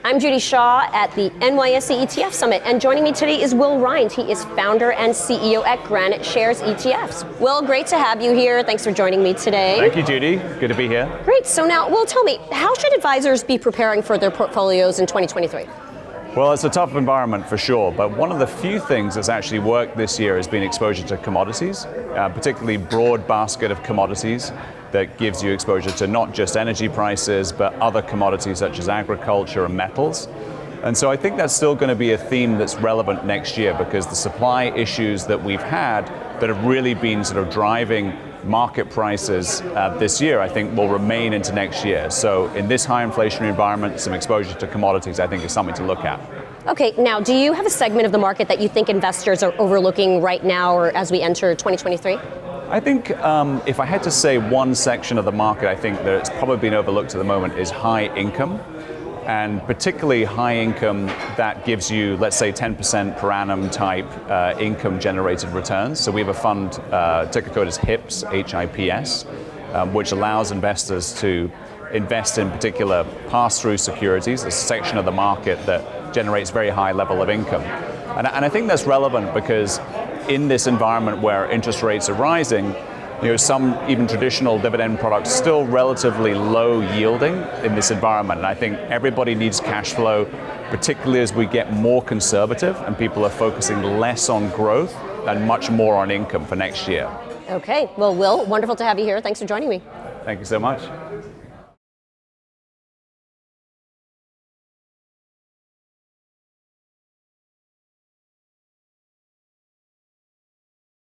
I'm Judy Shaw at the NYSE ETF Summit, and joining me today is Will Rhind. He is founder and CEO at GraniteShares ETFs. Will, great to have you here. Thanks for joining me today. Thank you, Judy. Good to be here. Great. So now, Will, tell me, how should advisors be preparing for their portfolios in 2023? Well, it's a tough environment for sure, but one of the few things that's actually worked this year has been exposure to commodities, particularly broad basket of commodities that gives you exposure to not just energy prices, but other commodities such as agriculture and metals. And so I think that's still going to be a theme that's relevant next year, because the supply issues that we've had that have really been sort of driving market prices this year, I think will remain into next year. So in this high inflationary environment, some exposure to commodities I think is something to look at. Okay, now do you have a segment of the market that you think investors are overlooking right now or as we enter 2023? I think if I had to say one section of the market I think that's probably been overlooked at the moment is high income, and particularly high income that gives you, let's say, 10% per annum type income generated returns. So we have a fund, ticker code is HIPS, H-I-P-S, which allows investors to invest in particular pass-through securities, a section of the market that generates very high level of income. And I think that's relevant because in this environment where interest rates are rising, some even traditional dividend products still relatively low yielding in this environment. And I think everybody needs cash flow, particularly as we get more conservative and people are focusing less on growth and much more on income for next year. Okay, well, Will, wonderful to have you here. Thanks for joining me. Thank you so much.